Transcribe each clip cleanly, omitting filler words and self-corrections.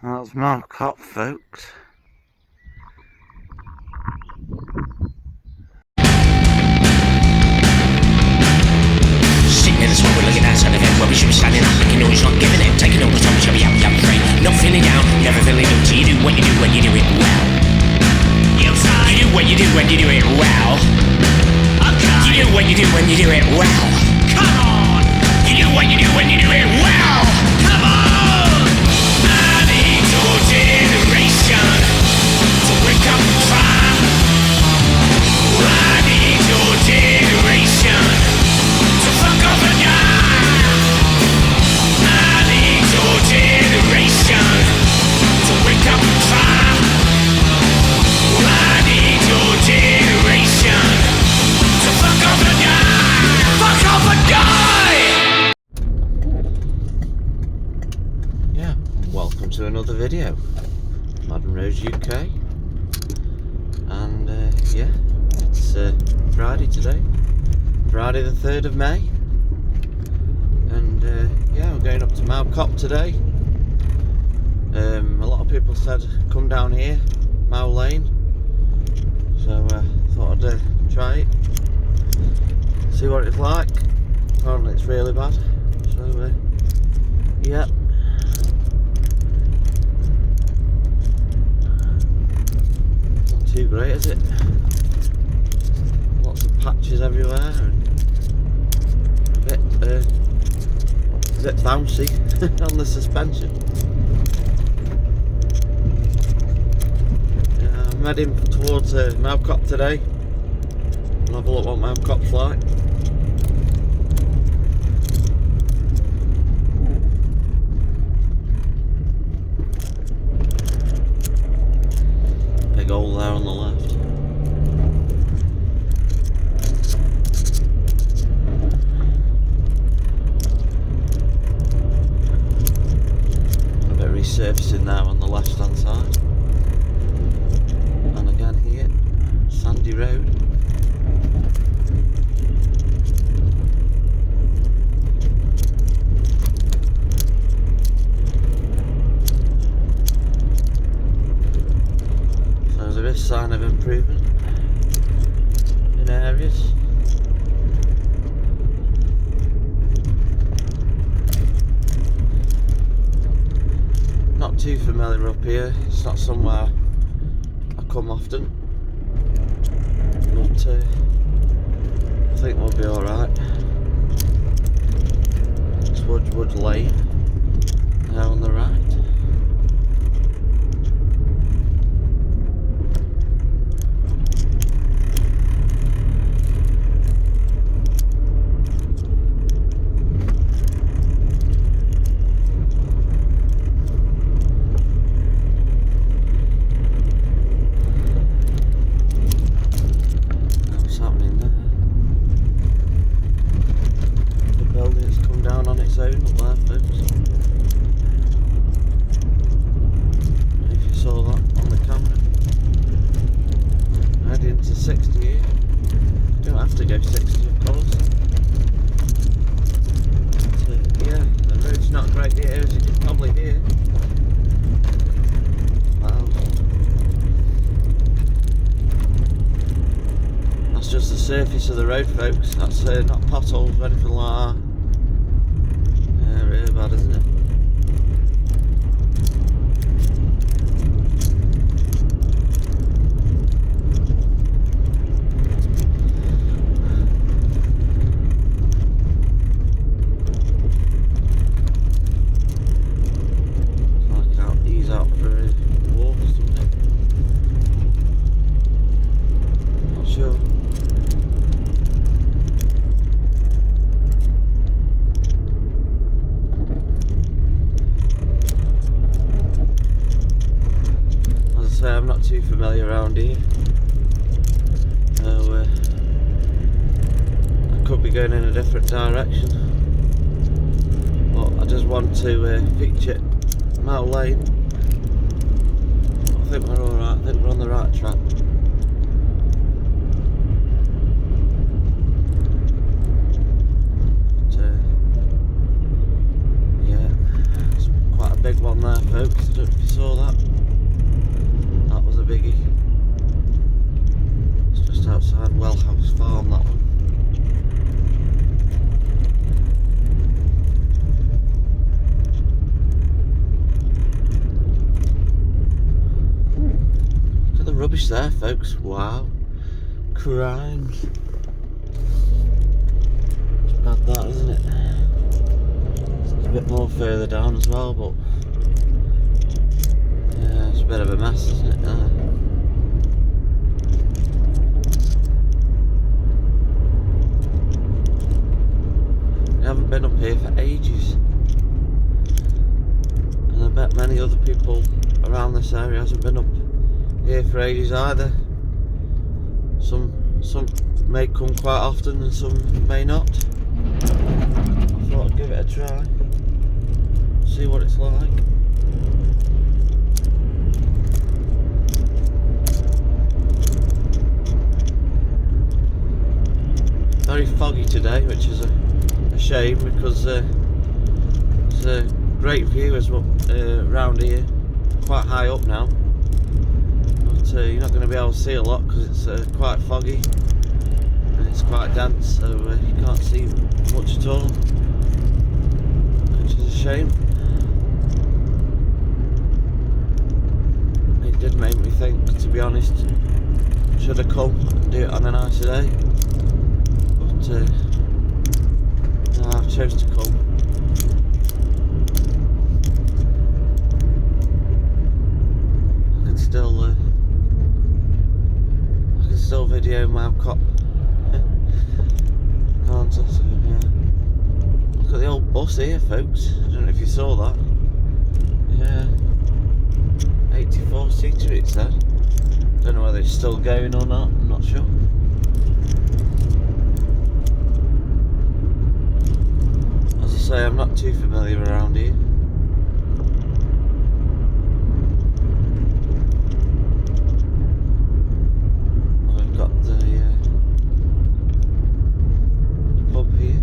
That's Mow Cop, folks. Sitting in the smoke, we're looking outside the vent where we should be standing up, making noise, not giving it, taking over time, shall be up, free. Not feeling down, never feeling empty. You do what you do when you do it well. You do what you do when you do it well. You do what you do when you do it well. Come on! You do what you do when you do it well. Come on! I need your generation to wake up and try. I need your generation to fuck off and die. I need your generation to wake up and try. I need your generation to fuck off and die. Fuck off and die. Yeah, welcome to another video. Modern Rose UK. And yeah, it's Friday today. Friday the 3rd of May. And yeah, I'm going up to Mow Cop today. A lot of people said come down here, Mow Lane. So thought I'd try it. See what it's like. Apparently it's really bad. So yeah. Not too great, is it? Lots of patches everywhere and a bit bouncy on the suspension. Yeah, I'm heading towards Mow Cop today. I'll have a look what Mow Cop's like. Big hole there on the left. A bit resurfacing now on the left hand side. And again here, sandy road. So there is sign of improvement in areas. Not too familiar up here, it's not somewhere I come often, but I think we'll be alright. It's Wood Lane there on the right. If you saw that on the camera, heading to 60 here. You don't have to go 60 of course. But, yeah, the road's not great here as you can probably hear. Wow. That's just the surface of the road, folks. That's not potholes or anything like that. Yeah, really bad, isn't it? He's out for a walk or something. Not sure. As I say, I'm not too familiar around here. So I could be going in a different direction. But I just want to feature Mow Lane. I think we're alright, I think we're on the right track. But, yeah, it's quite a big one there, folks. I don't know if you saw that. That was a biggie. It's just outside Wellhouse Farm, that one. Look at the rubbish there, folks. Wow. Crimes. It's bad, that, isn't it? It's a bit more further down as well, but yeah, it's a bit of a mess, isn't it? I haven't been up here for ages, and I bet many other people around this area hasn't been up here for ages either. Some may come quite often and some may not. I thought I'd give it a try, see what it's like. Very foggy today, which is a shame, because it's a great view as well around here, quite high up now, but you're not going to be able to see a lot because it's quite foggy and it's quite dense, so you can't see much at all, which is a shame. It did make me think, to be honest, should have come and do it on a nicer day, but no, I've chose to come. I can still video Mow Cop, can't I? So, yeah. Look at the old bus here, folks. I don't know if you saw that. Yeah, 84-seater it said. Don't know whether it's still going or not, I'm not sure. As I say, I'm not too familiar around here. I've got the pub here,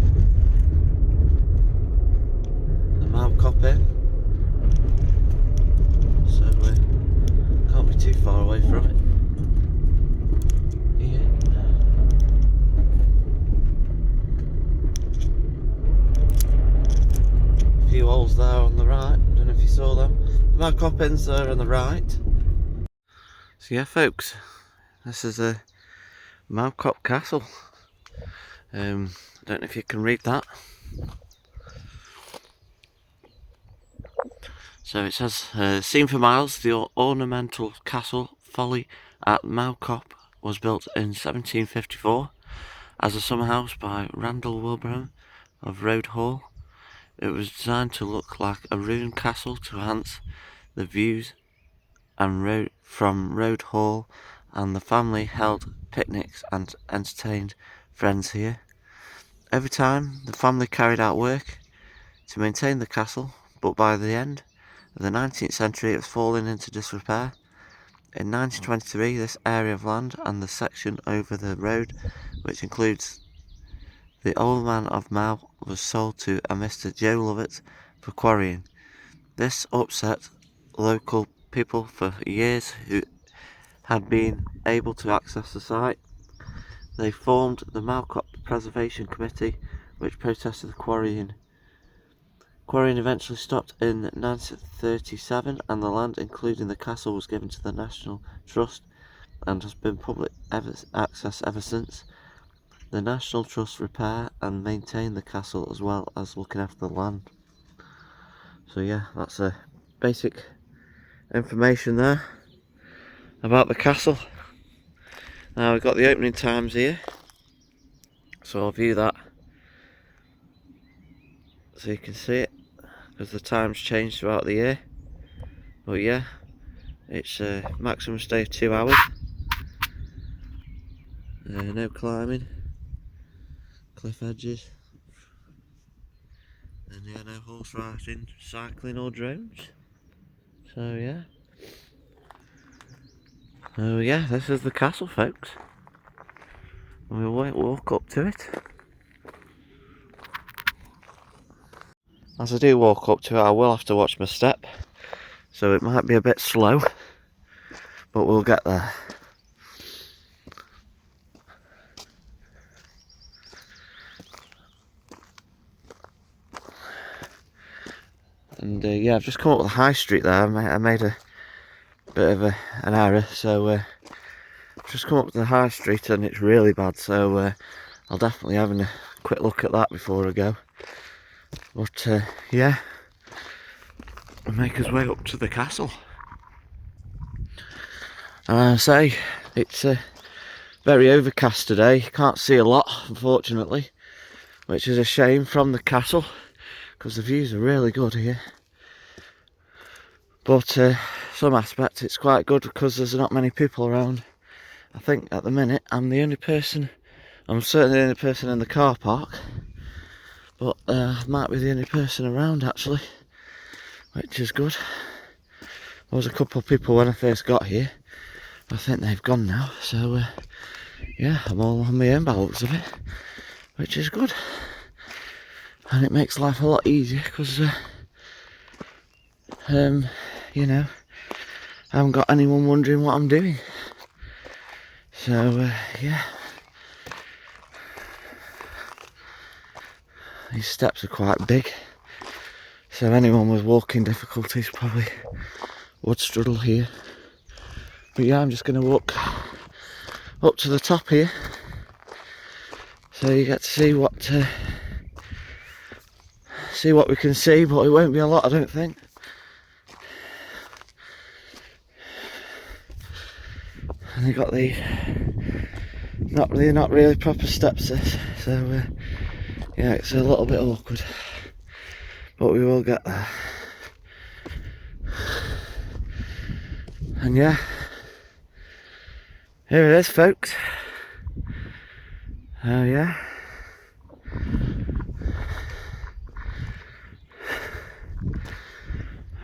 the Mow Cop Inn, so can't be too far away from it. Yeah. A few holes there on the right, don't know if you saw them. The Mow Cop Inn's there on the right. So yeah, folks, this is a Mow Cop Castle. I don't know if you can read that. So it says, seen for miles, the ornamental castle Folly at Mow Cop was built in 1754 as a summer house by Randall Wilbraham of Road Hall. It was designed to look like a ruined castle to enhance the views and from Road Hall, and the family held picnics and entertained friends here. Over time, the family carried out work to maintain the castle, but by the end of the 19th century it was falling into disrepair. In 1923, this area of land and the section over the road, which includes the Old Man of Mow, was sold to a Mr. Joe Lovett for quarrying. This upset local people for years who had been able to access the site. They formed the Mow Cop Preservation Committee, which protested the quarrying. Quarrying eventually stopped in 1937, and the land, including the castle, was given to the National Trust and has been public access ever since. The National Trust repair and maintain the castle as well as looking after the land. So yeah, that's a basic information there about the castle. Now we've got the opening times here, so I'll view that so you can see it, because the times change throughout the year. But yeah, it's a maximum stay of 2 hours. No climbing, cliff edges, and yeah, no horse riding, cycling or drones. So yeah. Oh yeah, this is the castle, folks. We'll walk up to it. as I do walk up to it, I will have to watch my step, so it might be a bit slow, but we'll get there. And yeah, I've just come up the high street there. I made a bit of an error, so I've just come up to the high street and it's really bad, so I'll definitely have a quick look at that before I go. But yeah, we'll make us way up to the castle. And I say, it's very overcast today. Can't see a lot, unfortunately, which is a shame from the castle, because the views are really good here. But some aspects it's quite good because there's not many people around. I think at the minute I'm the only person, I'm certainly the only person in the car park, but I might be the only person around actually, which is good. There was a couple of people when I first got here. I think they've gone now, so yeah, I'm all on my own by the looks of it, which is good. And it makes life a lot easier because you know, I haven't got anyone wondering what I'm doing. So yeah, these steps are quite big, so anyone with walking difficulties probably would struggle here. But yeah, I'm just going to walk up to the top here, so you get to see what we can see, but it won't be a lot, I don't think. And they got the not really proper steps this, so yeah, it's a little bit awkward, but we will get there. And yeah, here it is, folks. Oh yeah,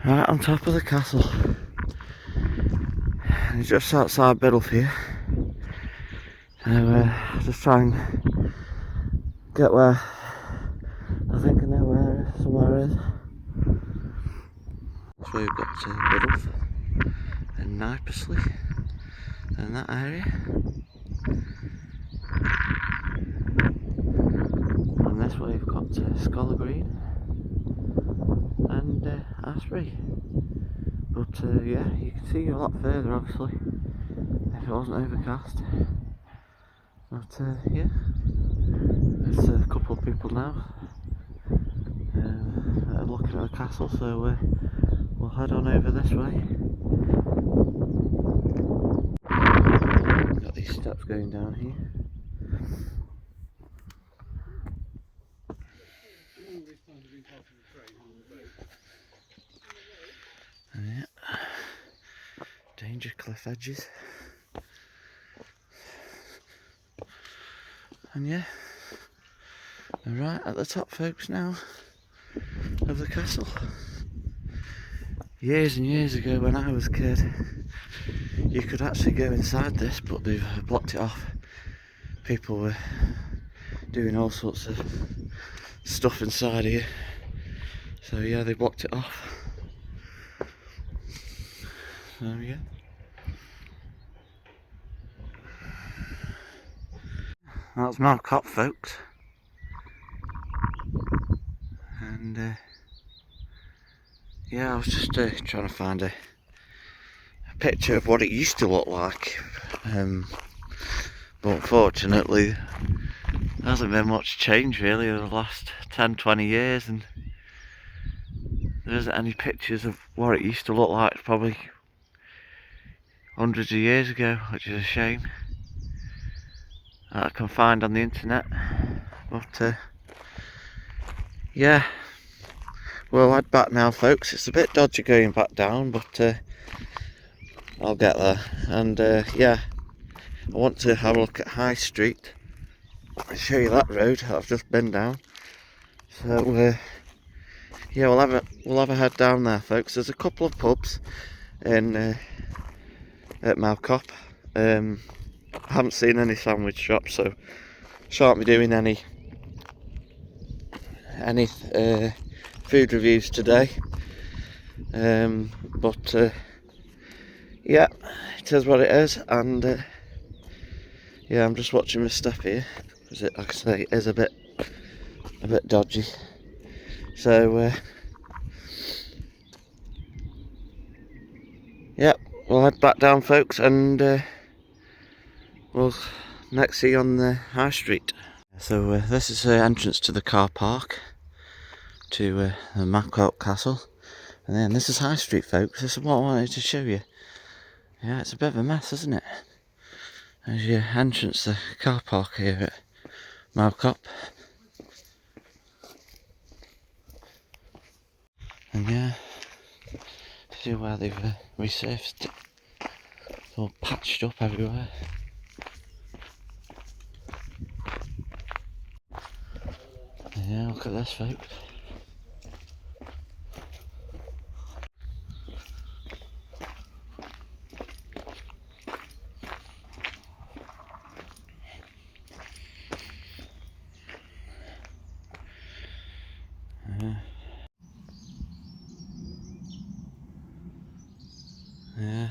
right on top of the castle. And it's just outside Biddlefield. So just try and get where I think I know where somewhere is. So we've got Biddlefield and Knipersley and that area. And this way we've got Scholar Green and Asbury. But yeah, you can see a lot further obviously if it wasn't overcast. But yeah, there's a couple of people now that are looking at the castle, so we'll head on over this way. Got these steps going down here. Yeah, danger cliff edges. And yeah, we're right at the top, folks, now of the castle. Years and years ago when I was a kid, you could actually go inside this, but they've blocked it off. People were doing all sorts of stuff inside here, so yeah, they blocked it off. So yeah, that's Mow Cop, folks. And yeah, I was just trying to find a picture of what it used to look like, but unfortunately there hasn't been much change really in the last 10-20 years, and there isn't any pictures of what it used to look like probably hundreds of years ago, which is a shame, that I can find on the internet. But yeah, we'll head back now, folks. It's a bit dodgy going back down, but I'll get there. And yeah, I want to have a look at High Street and show you that road that I've just been down. So yeah, we'll have a head down there, folks. There's a couple of pubs in at Mow Cop. I haven't seen any sandwich shops, so shan't be doing any food reviews today. But yeah, it is what it is, and yeah, I'm just watching my step here because it, like I say, is a bit dodgy. So yeah, we'll head back down, folks, and we'll next see you on the high street. So this is the entrance to the car park to the Mow Cop Castle, and then this is High Street, folks. This is what I wanted to show you. Yeah, it's a bit of a mess, isn't it? There's your entrance to the car park here at Mow Cop. And yeah, see where they've resurfaced it. It's all patched up everywhere. Yeah, look at this, folks. Yeah. Yeah.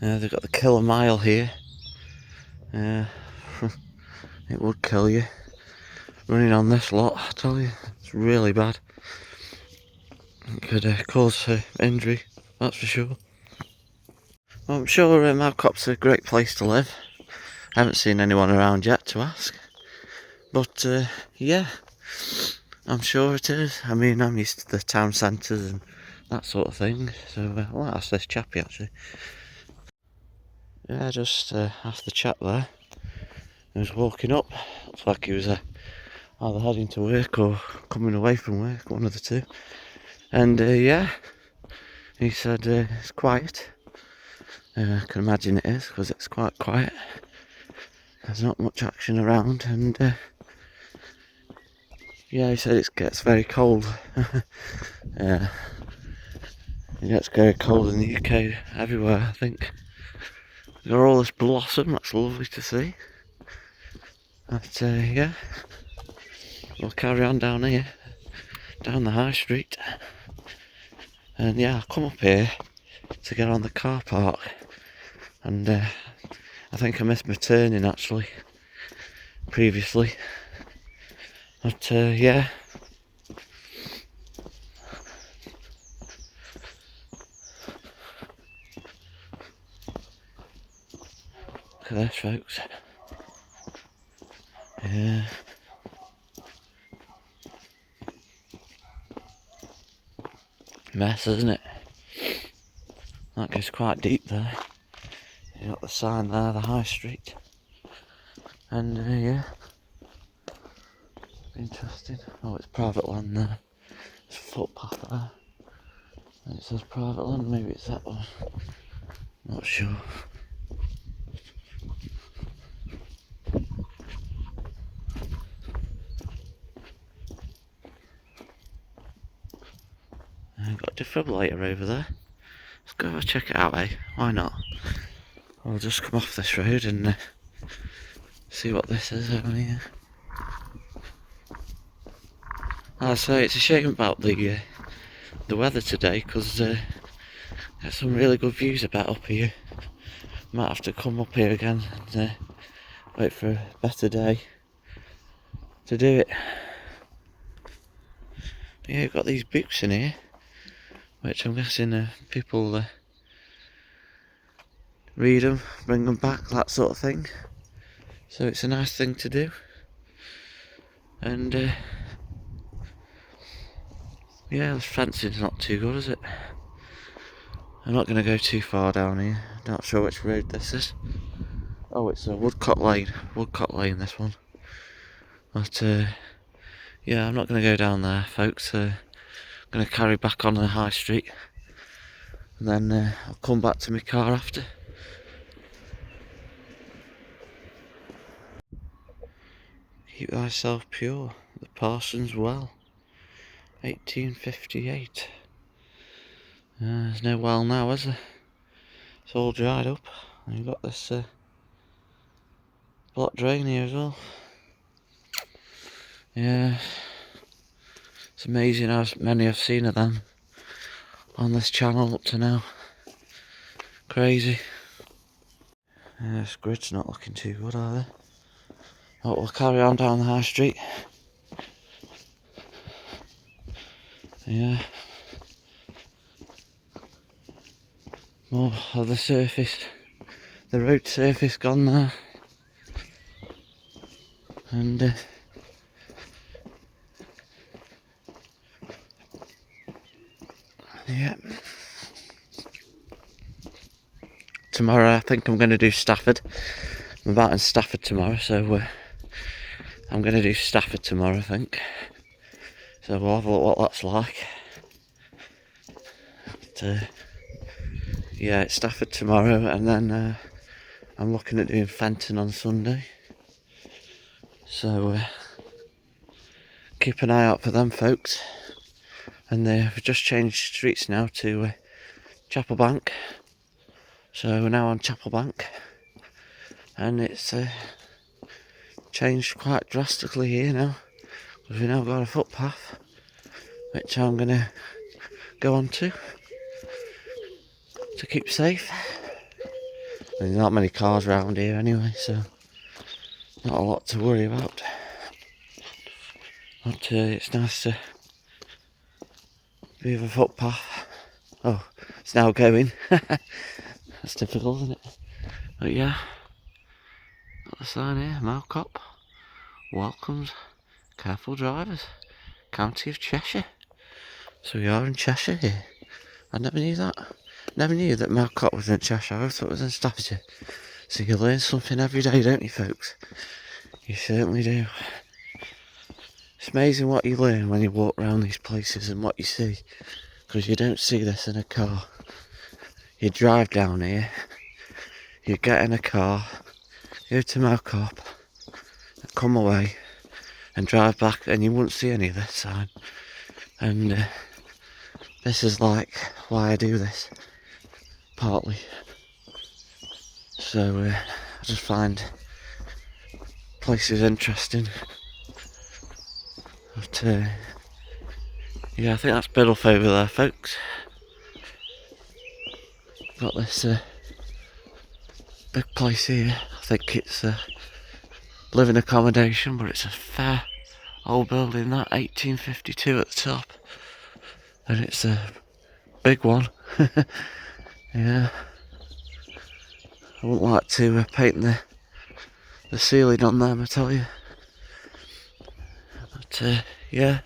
Yeah, they've got the killer mile here. Yeah. It would kill you. Running on this lot, I tell you, it's really bad. It could cause injury, that's for sure. Well, I'm sure Mow Cop's a great place to live. I haven't seen anyone around yet to ask. But yeah, I'm sure it is. I mean, I'm used to the town centres and that sort of thing. So I'll ask this chappie actually. Yeah, just asked the chap there. He was walking up. Looks like he was either heading to work or coming away from work, one of the two. And yeah, he said it's quiet. I can imagine it is, because it's quite quiet. There's not much action around, and yeah, he said it gets very cold. Yeah, it gets very cold in the UK everywhere, I think. We've got all this blossom, that's lovely to see. But yeah, we'll carry on down here, down the high street. And yeah, I'll come up here to get on the car park. And I think I missed my turning actually, previously. But yeah. Look at this, folks. Yeah. Mess, isn't it? That goes quite deep there. You got the sign there, the high street. And yeah. Interesting. Oh, it's private land there. There's a footpath there. And it says private land, maybe it's that one. Not sure. I've got a defibrillator over there. Let's go have a check it out, eh? Why not? I'll just come off this road and see what this is over here. I say it's a shame about the weather today, because there's some really good views about up here. Might have to come up here again and wait for a better day to do it. Yeah, you've got these books in here, which I'm guessing people read them, bring them back, that sort of thing. So it's a nice thing to do. And yeah, the fencing's not too good, is it? I'm not going to go too far down here. Not sure which road this is. Oh, it's a Woodcote Lane, this one. But yeah, I'm not going to go down there, folks. I'm going to carry back on the high street, and then I'll come back to my car after. Keep thyself pure, the Parsons Well, 1858. There's no well now, is there? It's all dried up. And you've got this block drain here as well. Yeah, it's amazing how many I've seen of them on this channel up to now. Crazy. This grid's not looking too good, are they? Oh, we'll carry on down the high street. Yeah. More of the surface, the road surface gone there. And yeah. Tomorrow I think I'm going to do Stafford. I'm about in Stafford tomorrow, so I'm going to do Stafford tomorrow, I think. So we'll have a look what that's like. But, yeah, it's Stafford tomorrow, and then I'm looking at doing Fenton on Sunday. So keep an eye out for them, folks. And they've just changed streets now to Chapel Bank. So we're now on Chapel Bank, and it's changed quite drastically here now, because we've now got a footpath, which I'm going to go on to keep safe. There's not many cars around here anyway, so not a lot to worry about. But it's nice to be with a footpath. Oh, it's now going. That's difficult, isn't it? But yeah, got the sign here, Mow Cop welcomes careful drivers, County of Cheshire. So we are in Cheshire here. I never knew that. Never knew that Mow Cop was in Cheshire. I thought it was in Staffordshire. So you learn something every day, don't you, folks? You certainly do. It's amazing what you learn when you walk around these places and what you see, because you don't see this in a car. You drive down here, you get in a car, go to Mow Cop, come away and drive back, and you wouldn't see any of this sign. And this is like why I do this, partly. So I just find places interesting. But yeah, I think that's Biddulph over there, folks. Got this big place here. I think it's living accommodation, but it's a fair old building, that 1852 at the top, and it's a big one. Yeah, I wouldn't like to paint the ceiling on them, I tell you. But yeah.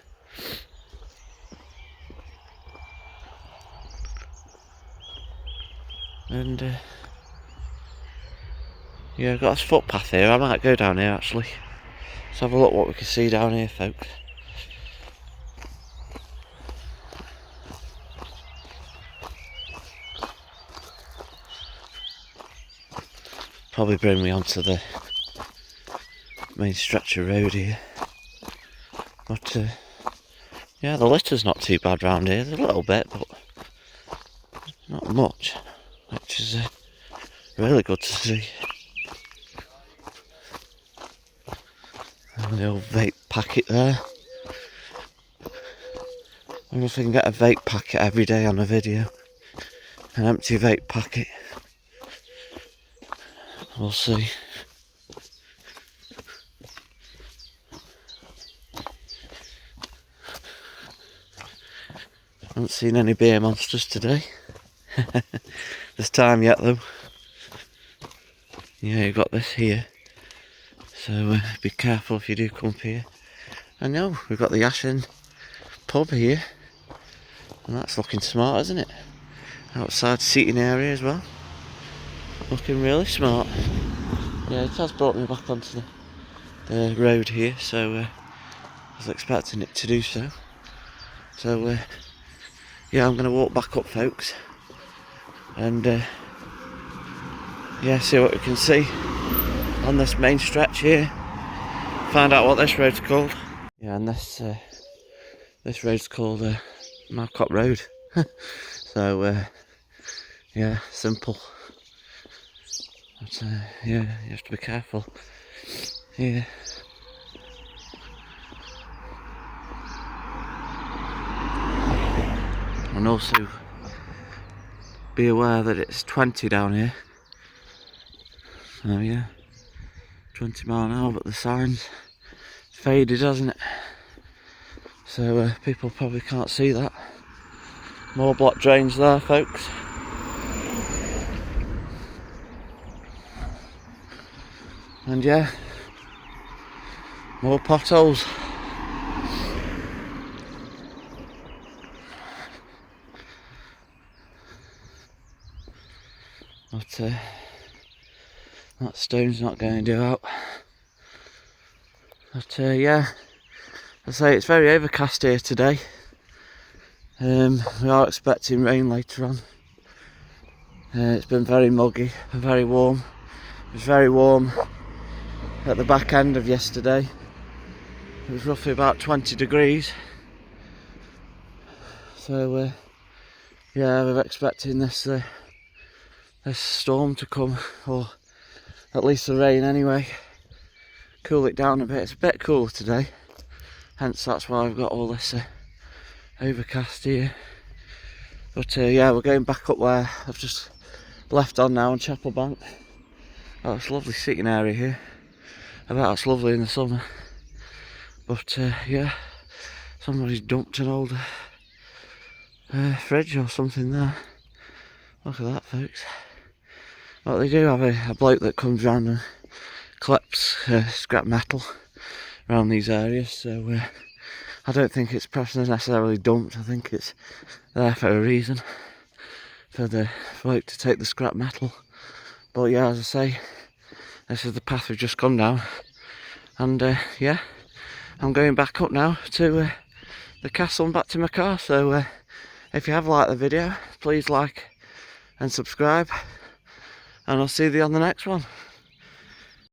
And yeah, I've got this footpath here. I might go down here actually. Let's have a look what we can see down here, folks. Probably bring me onto the main stretch of road here. But yeah, the litter's not too bad round here. There's a little bit, but not much, which is really good to see. And the old vape packet there. I wonder if I can get a vape packet every day on a video. An empty vape packet. We'll see. Haven't seen any beer monsters today. There's time yet though. Yeah, you've got this here. So be careful if you do come up here. I know, we've got the Ashen pub here. And that's looking smart, isn't it? Outside seating area as well. Looking really smart. Yeah, it has brought me back onto the road here, so I was expecting it to do so. So yeah, I'm going to walk back up, folks. And yeah, see what we can see on this main stretch here. Find out what this road's called. Yeah, and this road's called Mow Cop Road. So yeah, simple. But yeah, you have to be careful. Yeah. and also be aware that it's 20 down here. So yeah, 20 mile an hour, but the sign's faded, hasn't it? So people probably can't see that. More block drains there, folks. And yeah, more potholes. But that stone's not going to do out. But yeah, I say it's very overcast here today. We are expecting rain later on. It's been very muggy and very warm. It was very warm at the back end of yesterday. It was roughly about 20 degrees. So yeah, we're expecting this storm to come, or at least the rain anyway. Cool it down a bit. It's a bit cooler today, hence that's why I've got all this overcast here. But yeah, we're going back up where I've just left on now, on Chapel Bank. Oh, it's a lovely sitting area here. I bet it's lovely in the summer. But yeah, somebody's dumped an old fridge or something there. Look at that, folks. Well, they do have a bloke that comes round and collects scrap metal around these areas, so I don't think it's perhaps necessarily dumped. I think it's there for a reason, for the bloke to take the scrap metal. But yeah, as I say, this is the path we've just come down, and yeah, I'm going back up now to the castle and back to my car. So if you have liked the video, please like and subscribe, and I'll see you on the next one.